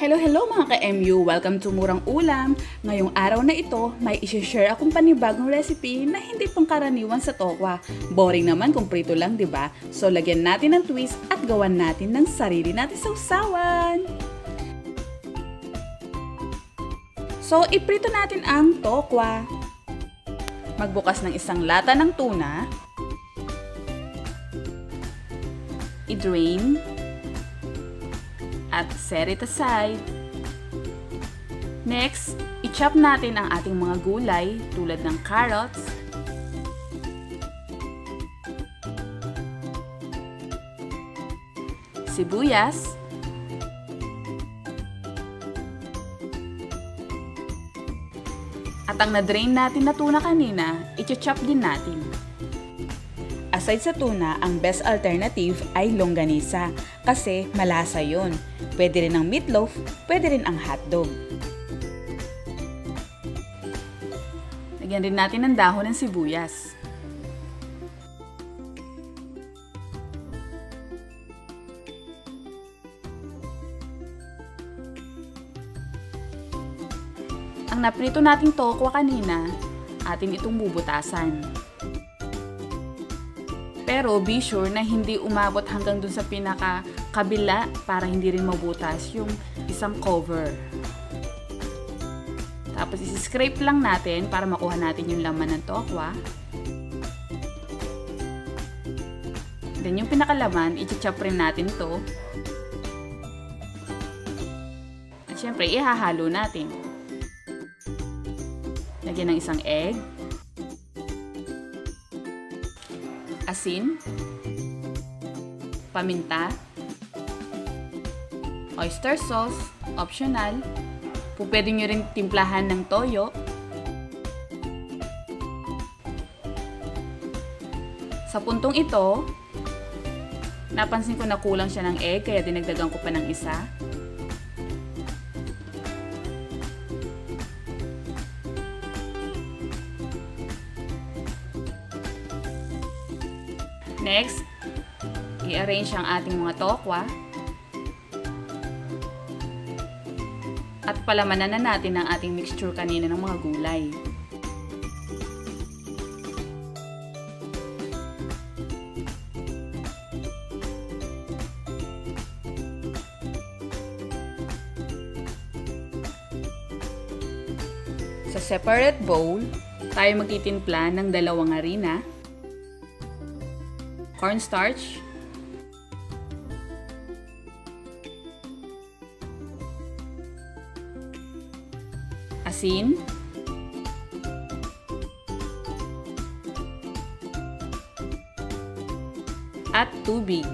Hello mga ka-MU! Welcome to Murang Ulam! Ngayong araw na ito, may isi-share akong panibagong recipe na hindi pangkaraniwan sa Tokwa. Boring naman kung prito lang, di ba? So lagyan natin ng twist at gawan natin ng sarili natin sausawan! So iprito natin ang tokwa. Magbukas ng isang lata ng tuna. I-drain. At set it aside. Next, i-chop natin ang ating mga gulay tulad ng carrots, sibuyas, at ang na-drain natin na tuna kanina, i-chop din natin. Aside sa tuna, ang best alternative ay longganisa kasi malasa yon. Pwede rin ang meatloaf, pwede rin ang hotdog. Lagyan rin natin ng dahon ng sibuyas. Ang naprito nating tokwa kanina, atin itong bubutasan. Pero be sure na hindi umabot hanggang dun sa pinaka-kabila para hindi rin mabutas yung isang cover. Tapos isi-scrape lang natin para makuha natin yung laman ng tokwa. Then yung pinakalaman, i-chop rin natin to. At syempre, ihahalo natin. Lagyan ng isang egg. Asin, paminta, oyster sauce, optional. Pwede nyo rin timplahan ng toyo. Sa puntong ito, napansin ko na kulang siya ng egg kaya dinagdagan ko pa ng isa. Next, i-arrange ang ating mga tokwa. At palamanan na natin ang ating mixture kanina ng mga gulay. Sa separate bowl, tayo magtitimpla ng 2 harina. Cornstarch, asin, at tubig.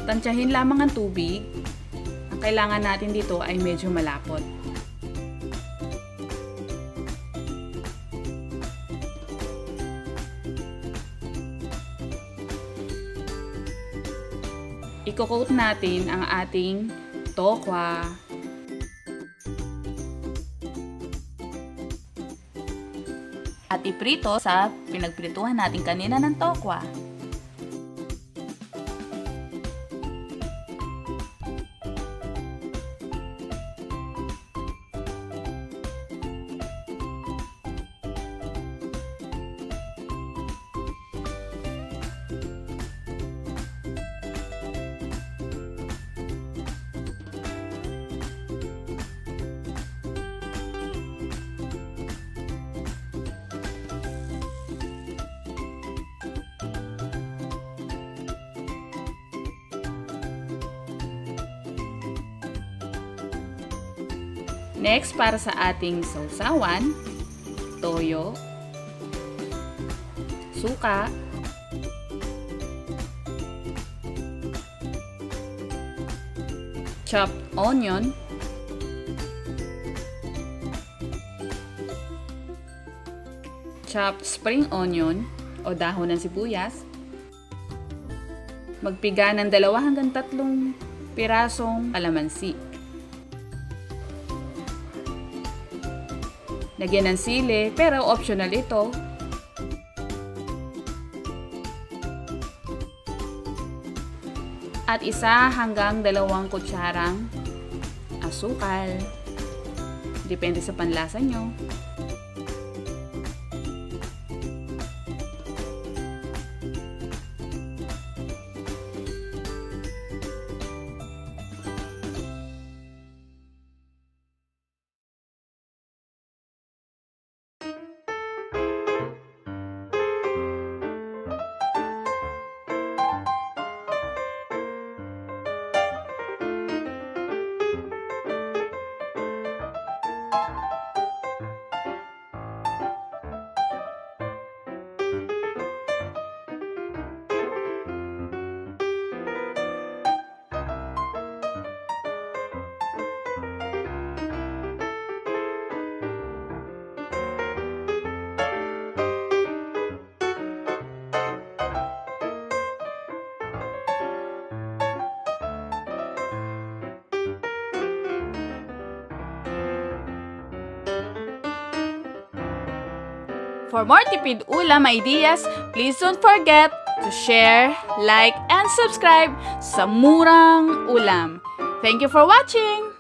Tansyahin lamang ang tubig. Ang kailangan natin dito ay medyo malapot. I-coat natin ang ating tokwa. At iprito sa pinagprituhan natin kanina ng tokwa. Next, para sa ating sausawan, toyo, suka, chopped onion, chopped spring onion o dahon ng sibuyas, magpiga ng 2 hanggang 3 pirasong kalamansi. Lagyan ng sili, pero optional ito. at 1 hanggang 2 kutsarang asukal. Depende sa panlasa nyo. For more tipid ulam ideas, please don't forget to share, like, and subscribe sa Murang Ulam. Thank you for watching!